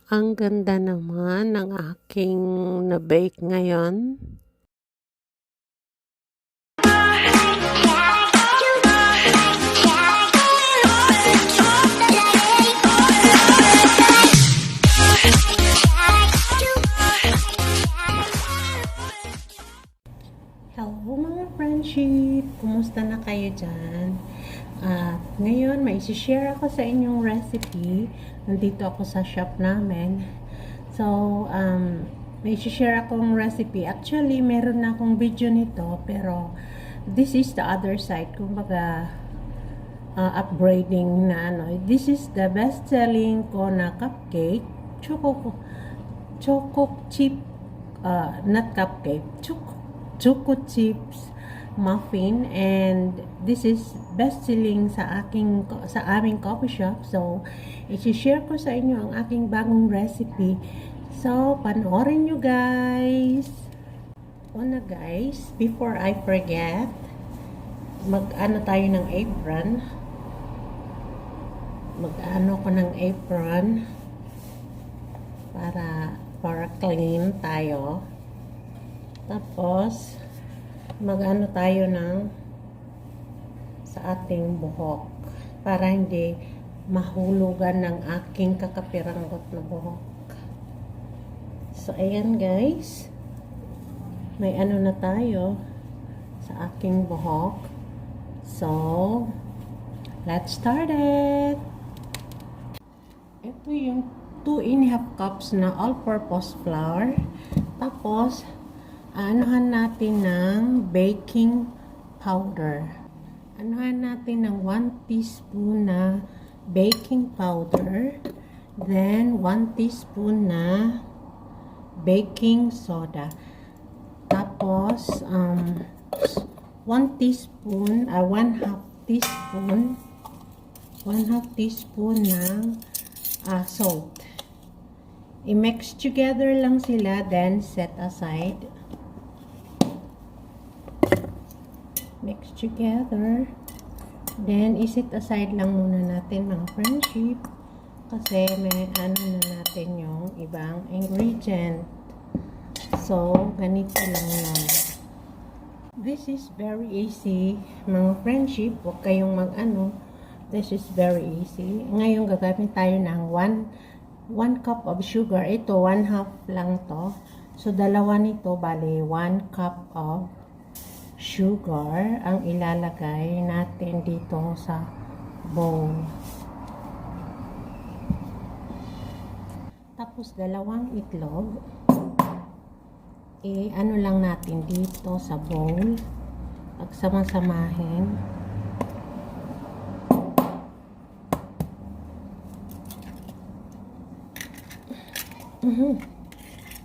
Ang ganda naman ng aking na-bake ngayon. Hello mga friendship! Kumusta na kayo dyan? At ngayon, may isi-share ako sa inyong recipe. Nandito ako sa shop namin. So, may isi-share akong recipe. Actually, meron na akong video nito, pero this is the other side. Kumbaga, upgrading na ano. This is the best-selling ko na cupcake. Choco chip, not cupcake. Choco chips muffin, and this is best selling sa aming coffee shop. So i-share ko sa inyo ang aking bagong recipe. So panoorin nyo guys. Una guys, before I forget, mag-ano tayo ng apron. Mag-ano ko ng apron para clean tayo. Tapos, mag-ano tayo sa ating buhok para hindi mahulugan ng aking kakapiranggot na buhok. So, ayan guys. May ano na tayo sa aking buhok. So, let's start it. Ito yung 2½ cups na all-purpose flour. Tapos, anuhan natin ng baking powder. Anuhan natin ng 1 teaspoon na baking powder. Then, 1 teaspoon na baking soda. Tapos, 1 teaspoon, 1/2 teaspoon, 1/2 teaspoon ng salt. I-mix together lang sila, then set aside. Mix together. Then, isit aside lang muna natin mga friendship. Kasi may ano na natin yung ibang ingredient. So, ganito lang yan. This is very easy mga friendship. Huwag kayong mag-ano. This is very easy. Ngayon, gagamit tayo ng 1 cup of sugar. Ito, 1/2 lang to. So, dalawa nito, bali 1 cup of sugar ang ilalagay natin dito sa bowl. Tapos, 2 itlog. Ano lang natin dito sa bowl. Pagsama-samahin.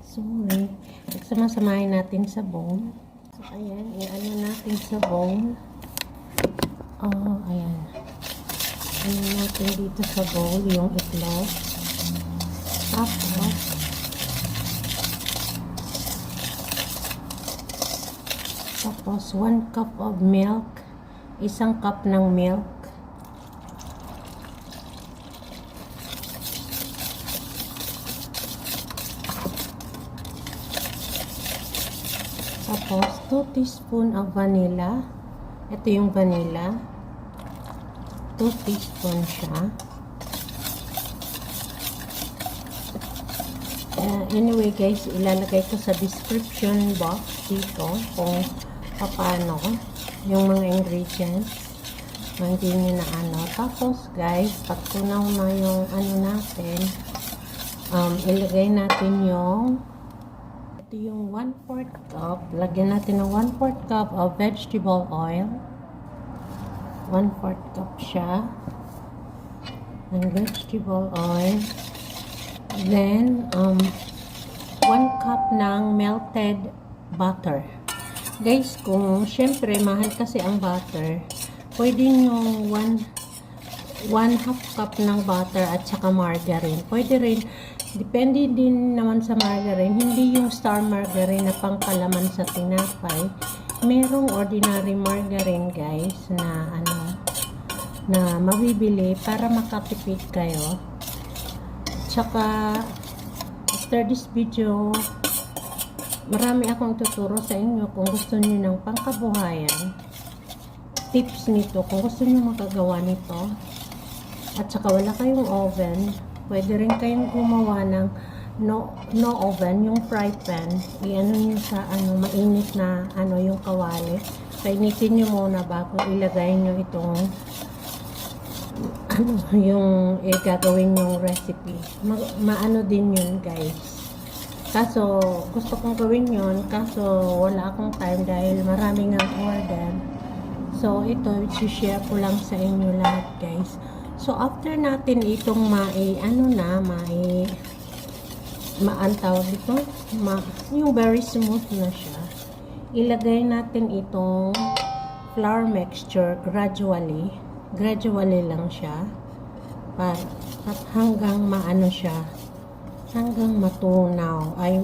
Sorry. Pagsama-samahin natin sa bowl. So, ayan. I-ano natin sa bowl. Oh, ayan. Ano natin dito sa bowl yung itlog. Tapos 1 cup of milk. 1 cup ng milk. Tapos 2 teaspoon of vanilla. Ito yung vanilla. 2 teaspoon siya. Anyway guys, ilalagay ko sa description box dito kung paano yung mga ingredients. Hindi nyo na ano. Tapos guys, pag tunaw na yung ano natin, ilagay natin yung yung 1/4 cup. Lagyan natin ng 1/4 cup of vegetable oil. 1/4 cup siya ng vegetable oil. Then 1 cup ng melted butter. Guys, kung syempre mahal kasi ang butter, pwede nyo 1/2 cup ng butter at saka margarine. Pwede rin. Depende din naman sa margarine. Hindi yung star margarine na pangkalaman sa tinapay. Merong ordinary margarine guys na na mabibili para makatipid kayo. Tsaka after this video, marami akong tuturo sa inyo kung gusto niyo ng pangkabuhayan. Tips nito, kung gusto niyo makagawa nito, at saka wala kayong oven, pwede rin kayong gumawa ng no oven, yung fry pan. I-ano niyo sa mainit na yung kawali. Painitin niyo muna bago ilagay niyo itong yung gagawin yung recipe. Maano din yun, guys. Kaso gusto kong gawin yun, kaso wala akong time dahil maraming ang order. So ito, i-share ko lang sa inyo lahat, guys. So after natin itong maantaw dito, yung very smooth na siya, ilagay natin itong flour mixture gradually lang siya at hanggang maano siya, hanggang matunaw, ay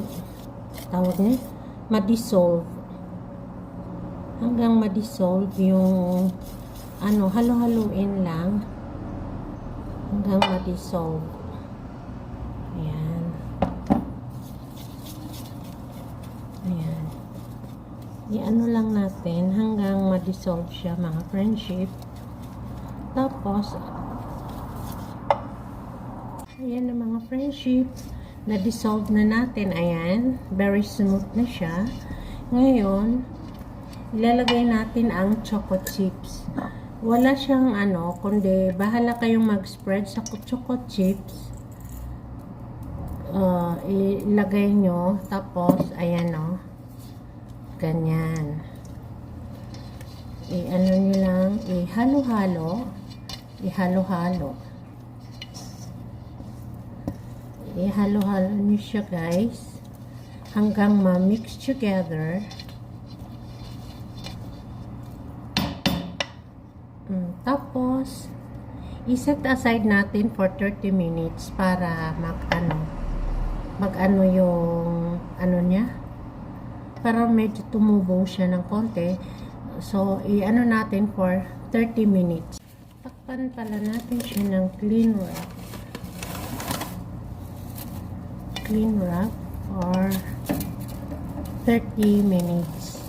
tawag niya, ma-dissolve, hanggang ma-dissolve yung halo-haluin lang hanggang ma-dissolve. Ayan. Ayan. I-ano lang natin hanggang ma-dissolve siya, mga friendship. Tapos, ayan na mga friendship, na-dissolve na natin. Ayan, very smooth na siya. Ngayon, ilalagay natin ang choco chips. Wala siyang kundi bahala kayong mag-spread sa choco chips. Ilagay nyo, tapos, ayan ganyan. I-ano nyo lang, ihalo-halo nyo siya, guys, hanggang ma-mix together. Tapos i-set aside natin for 30 minutes para mag-ano yung niya, para medyo tumubo siya ng konti. So, i-ano natin for 30 minutes. Takpan pala natin siya ng clean wrap or 30 minutes.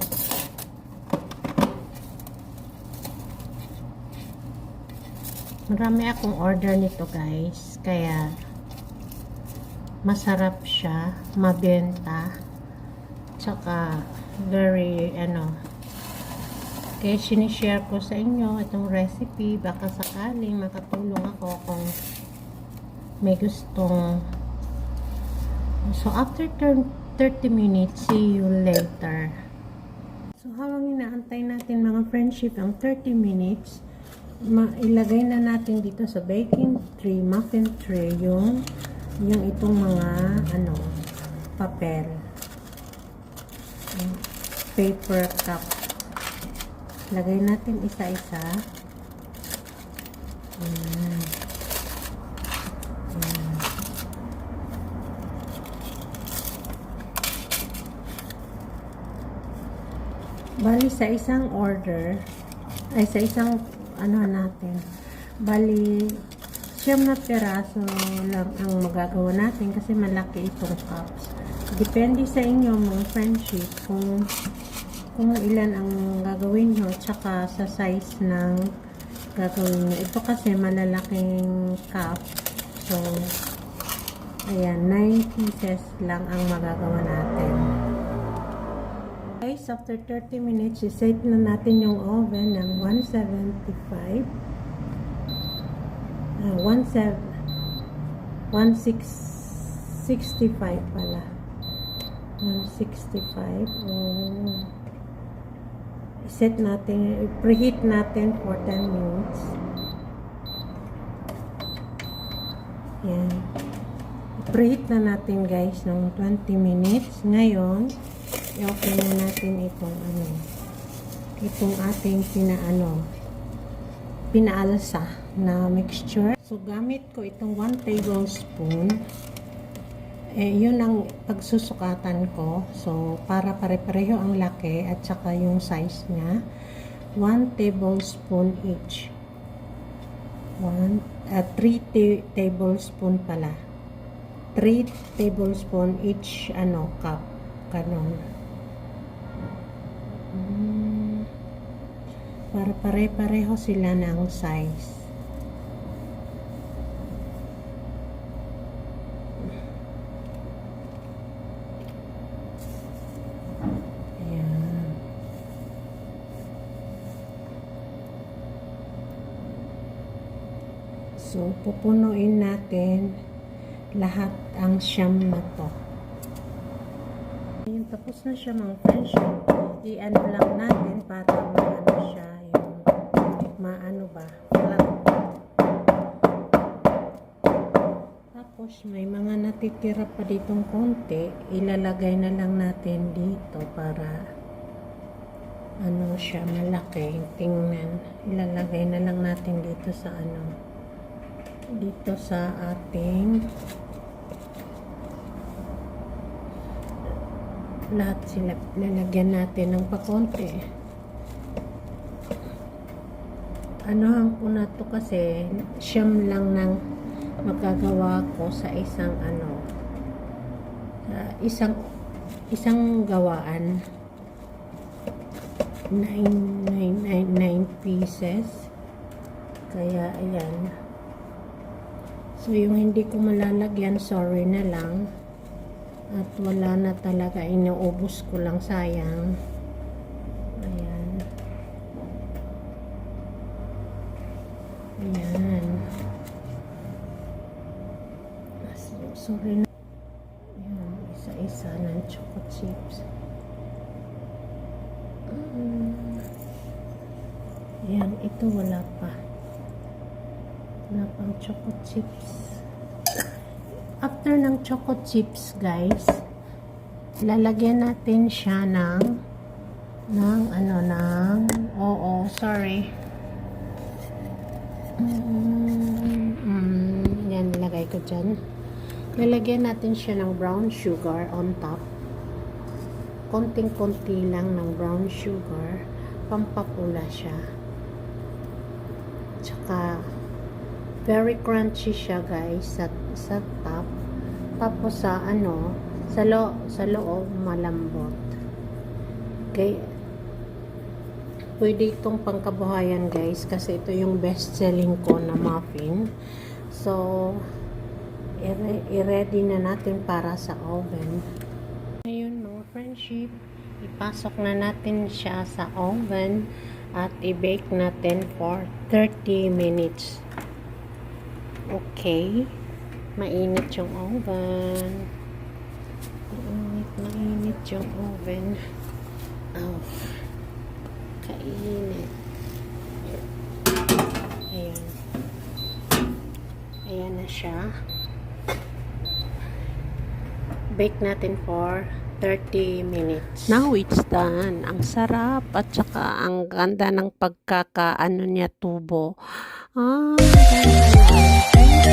Marami akong order nito, guys, kaya masarap siya, mabenta, tsaka very kaya sinishare ko sa inyo itong recipe, baka sakaling makatulong ako kung may gustong. So after 30 minutes, see you later. So habang inaantay natin, mga friendship, ang 30 minutes, ilagay na natin dito sa baking tray, muffin tray, yung itong mga papel, paper cup. Lagay natin isa-isa. Ayan. Ayan. Bali sa isang order, ay sa isang natin, bali 9 na peraso lang ang magagawa natin kasi malaki itong cups. Depende sa inyo, mga friendship, kung ilan ang gagawin nyo, tsaka sa size ng gagawin nyo. Ito kasi malalaking cup, so ayan, 9 pieces lang ang magagawa natin. Guys, after 30 minutes, i-set na natin yung oven ng 165 pala, 165. Set natin, preheat natin for 10 minutes. Yan. Preheat na natin, guys, ng 20 minutes. Ngayon, i-open na natin itong itong ating pinaalsa na mixture. So, gamit ko itong 1 tablespoon. Yun ang pagsusukatan ko. So, para pare-pareho ang laki at saka yung size niya. 1 tablespoon each. 3 tablespoon pala. 3 tablespoon each cup. Ganon. Para pare-pareho sila ng size. Ayan. So, pupunuin natin lahat ang siyam na to. Ayan, tapos na siya mga friends. I-ano lang natin para maano siya, yung maano ba, flat. Tapos may mga natitira pa ditong konti, ilalagay na lang natin dito para ano siya, malaki. Tingnan, ilalagay na lang natin dito sa dito sa ating lahat sila lalagyan natin ng pakonti. Anuhan ko na to kasi siyam lang ng magagawa ko sa isang isang gawaan. 9 pieces. Kaya ayan. So yung hindi ko malalagyan, sorry na lang. At wala na talaga, inuubos ko lang, sayang. Ayan. Ayan. Sorry na. Ayan, isa-isa ng choco chips. Ayan, ito wala pa. Wala pang choco chips. After ng choco chips, guys, lalagyan natin siya ng sorry. Yan, nilagay ko dyan. Lalagyan natin siya ng brown sugar on top. Konting-konti lang ng brown sugar. Pampapula siya. Tsaka, very crunchy siya, guys, sa top. Tapos sa loob malambot. Okay. Pwede itong pangkabuhayan, guys, kasi ito yung best selling ko na muffin. So i-ready na natin para sa oven. Ngayon mga friendship, ipasok na natin siya sa oven at i-bake natin for 30 minutes. Okay. Mainit yung oven. Mainit yung oven. Oh. Kainit. Ayan. Ayan na siya. Bake natin for 30 minutes. Now it's done. Ang sarap at saka ang ganda ng pagkakaano niya tubo. Ah, ganda.